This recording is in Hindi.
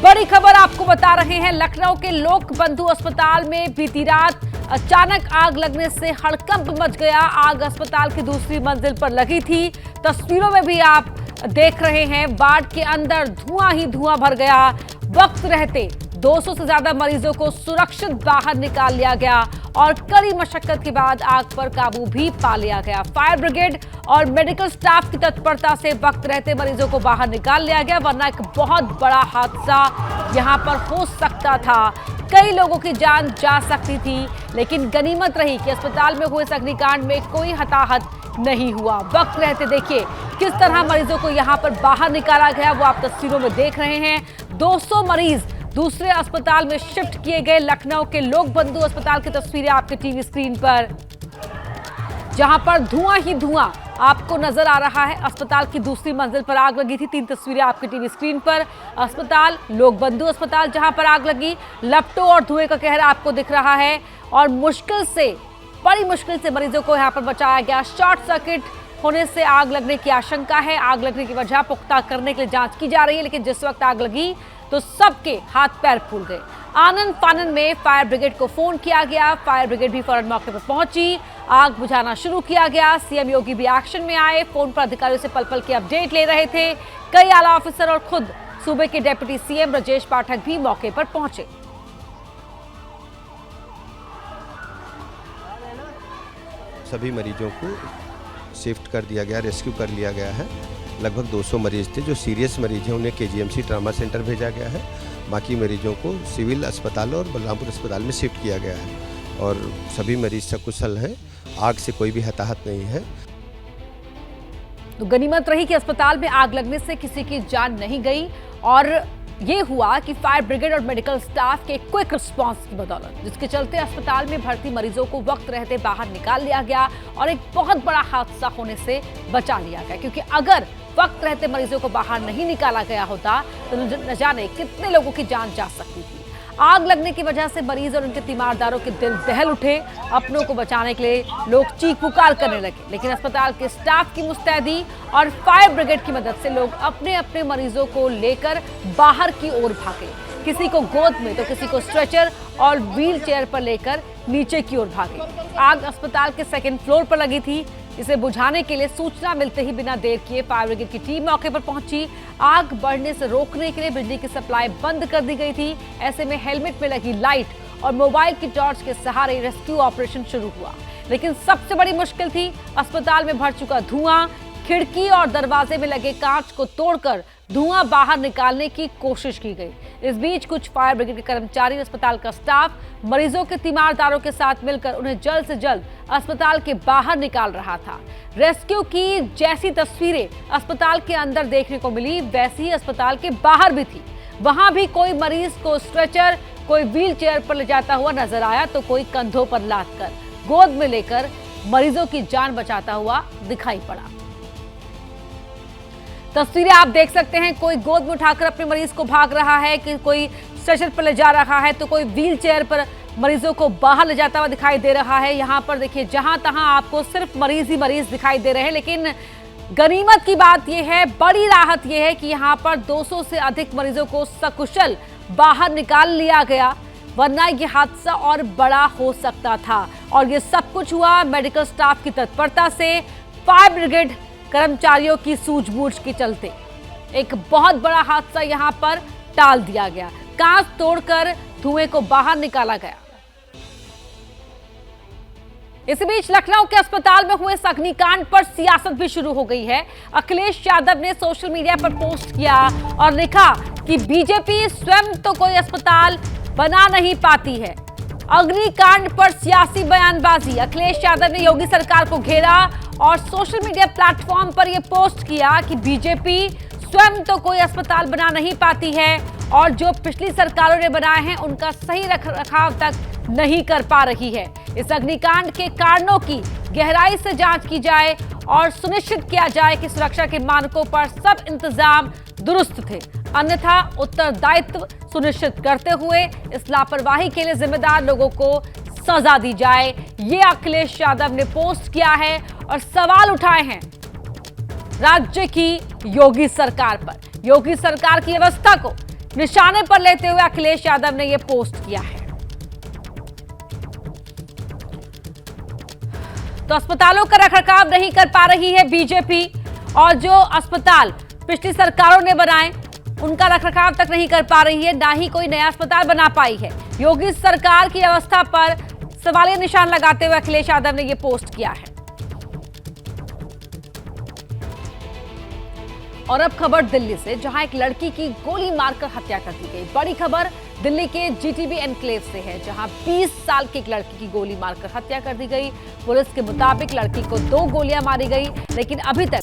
बड़ी खबर आपको बता रहे हैं। लखनऊ के लोक बंधु अस्पताल में बीती रात अचानक आग लगने से हड़कंप मच गया। आग अस्पताल की दूसरी मंजिल पर लगी थी। तस्वीरों में भी आप देख रहे हैं, वार्ड के अंदर धुआं ही धुआं भर गया। वक्त रहते 200 से ज्यादा मरीजों को सुरक्षित बाहर निकाल लिया गया और कड़ी मशक्कत के बाद आग पर काबू भी पा लिया गया। फायर ब्रिगेड और मेडिकल स्टाफ की तत्परता से वक्त रहते मरीजों को बाहर निकाल लिया गया, वरना एक बहुत बड़ा हादसा यहां पर हो सकता था। कई लोगों की जान जा सकती थी, लेकिन गनीमत रही कि अस्पताल में हुए इस अग्निकांड में कोई हताहत नहीं हुआ। वक्त रहते देखिए किस तरह मरीजों को यहां पर बाहर निकाला गया, वो आप तस्वीरों में देख रहे हैं। 200 मरीज दूसरे अस्पताल में शिफ्ट किए गए। लखनऊ के लोक बंधु अस्पताल की तस्वीरें आपके टीवी स्क्रीन पर, जहां पर धुआं ही धुआं आपको नजर आ रहा है। अस्पताल की दूसरी मंजिल पर आग लगी थी। 3 तस्वीरें आपके टीवी स्क्रीन पर। अस्पताल लोक बंधु अस्पताल जहां पर आग लगी, लपटों और धुएं का कहर आपको दिख रहा है और बड़ी मुश्किल से मरीजों को यहां पर बचाया गया। शॉर्ट सर्किट होने से आग लगने की आशंका है। आग लगने की वजह पुख्ता करने के लिए जांच की जा रही है, लेकिन जिस वक्त आग लगी तो सबके हाथ पैर फूल गए। आनन फानन में फायर ब्रिगेड को फोन किया गया। फायर ब्रिगेड भी फौरन मौके पर पहुंची, आग बुझाना शुरू किया गया। सीएम योगी भी एक्शन में आए, फोन पर अधिकारियों से पल पल की अपडेट ले रहे थे। कई आला ऑफिसर और खुद सूबे के डिप्टी सीएम ब्रजेश पाठक भी मौके पर पहुंचे। सभी मरीजों को शिफ्ट कर दिया गया, रेस्क्यू कर लिया गया है। लगभग 200 मरीज थे। जो सीरियस मरीज हैं उन्हें केजीएमसी ट्रामा सेंटर भेजा गया है। बाकी मरीजों को सिविल अस्पताल और बलरामपुर अस्पताल में शिफ्ट किया गया है और सभी मरीज सकुशल हैं। आग से कोई भी हताहत नहीं है। तो गनीमत रही कि अस्पताल में आग लगने से किसी की जान नहीं गई और ये हुआ कि फायर ब्रिगेड और मेडिकल स्टाफ के क्विक रिस्पांस की बदौलत, जिसके चलते अस्पताल में भर्ती मरीजों को वक्त रहते बाहर निकाल लिया गया और एक बहुत बड़ा हादसा होने से बचा लिया गया। क्योंकि अगर वक्त रहते मरीजों को बाहर नहीं निकाला गया होता तो न जाने कितने लोगों की जान जा सकती थी। आग लगने की वजह से मरीज और उनके तीमारदारों के दिल दहल उठे। अपनों को बचाने के लिए लोग चीख पुकार करने लगे, लेकिन अस्पताल के स्टाफ की मुस्तैदी और फायर ब्रिगेड की मदद से लोग अपने अपने मरीजों को लेकर बाहर की ओर भागे। किसी को गोद में तो किसी को स्ट्रेचर और व्हील चेयर पर लेकर नीचे की ओर भागे। आग अस्पताल के 2nd फ्लोर पर लगी थी। इसे बुझाने के लिए सूचना मिलते ही बिना देर किए फायर ब्रिगेड की टीम मौके पर पहुंची। आग बढ़ने से रोकने के लिए बिजली की सप्लाई बंद कर दी गई थी। ऐसे में हेलमेट में लगी लाइट और मोबाइल की टॉर्च के सहारे रेस्क्यू ऑपरेशन शुरू हुआ। लेकिन सबसे बड़ी मुश्किल थी अस्पताल में भर चुका धुआं। खिड़की और दरवाजे में लगे कांच को तोड़कर धुआं बाहर निकालने की कोशिश की गई। इस बीच कुछ फायर ब्रिगेड के कर्मचारी, अस्पताल का स्टाफ मरीजों के तीमारदारों के साथ मिलकर उन्हें जल्द से जल्द अस्पताल के बाहर निकाल रहा था। रेस्क्यू की जैसी तस्वीरें अस्पताल के अंदर देखने को मिली, वैसी ही अस्पताल के बाहर भी थी। वहां भी कोई मरीज को स्ट्रेचर, कोई व्हील चेयर पर ले जाता हुआ नजर आया तो कोई कंधों पर लाद कर गोद में लेकर मरीजों की जान बचाता हुआ दिखाई पड़ा। तस्वीरें आप देख सकते हैं, कोई गोद में उठाकर अपने मरीज को भाग रहा है, कि कोई स्ट्रेचर पर ले जा रहा है तो कोई व्हील चेयर पर मरीजों को बाहर ले जाता हुआ दिखाई दे रहा है। यहाँ पर देखिए जहां तहां आपको सिर्फ मरीज ही मरीज दिखाई दे रहे हैं, लेकिन गनीमत की बात यह है, बड़ी राहत यह है कि यहाँ पर 200 से अधिक मरीजों को सकुशल बाहर निकाल लिया गया, वरना ये हादसा और बड़ा हो सकता था। और ये सब कुछ हुआ मेडिकल स्टाफ की तत्परता से, फायर ब्रिगेड कर्मचारियों की सूझबूझ के चलते। एक बहुत बड़ा हादसा यहां पर टाल दिया गया। कांच तोड़कर धुएं को बाहर निकाला गया। इसी बीच लखनऊ के अस्पताल में हुए इस अग्निकांड पर सियासत भी शुरू हो गई है। अखिलेश यादव ने सोशल मीडिया पर पोस्ट किया और लिखा कि बीजेपी स्वयं तो कोई अस्पताल बना नहीं पाती है। अग्निकांड पर सियासी बयानबाजी। अखिलेश यादव ने योगी सरकार को घेरा और सोशल मीडिया प्लेटफॉर्म पर यह पोस्ट किया कि बीजेपी स्वयं तो कोई अस्पताल बना नहीं पाती है और जो पिछली सरकारों ने बनाए हैं उनका सही रखरखाव तक नहीं कर पा रही है। इस अग्निकांड के कारणों की गहराई से जांच की जाए और सुनिश्चित किया जाए कि सुरक्षा के मानकों पर सब इंतजाम दुरुस्त थे, अन्यथा उत्तरदायित्व सुनिश्चित करते हुए इस लापरवाही के लिए जिम्मेदार लोगों को सजा दी जाए। ये अखिलेश यादव ने पोस्ट किया है और सवाल उठाए हैं राज्य की योगी सरकार पर। योगी सरकार की व्यवस्था को निशाने पर लेते हुए अखिलेश यादव ने यह पोस्ट किया है। तो अस्पतालों का रखरखाव नहीं कर पा रही है बीजेपी, और जो अस्पताल पिछली सरकारों ने बनाए उनका रखरखाव तक नहीं कर पा रही है, ना ही कोई नया अस्पताल बना पाई है। योगी सरकार की व्यवस्था पर सवालिया निशान लगाते हुए अखिलेश यादव ने यह पोस्ट किया है। और अब खबर दिल्ली से, जहां एक लड़की की गोली मारकर हत्या कर दी गई। बड़ी खबर दिल्ली के जीटीबी एनक्लेव से है, जहां 20 साल की एक लड़की की गोली मारकर हत्या कर दी गई। पुलिस के मुताबिक लड़की को 2 गोलियां मारी गई, लेकिन अभी तक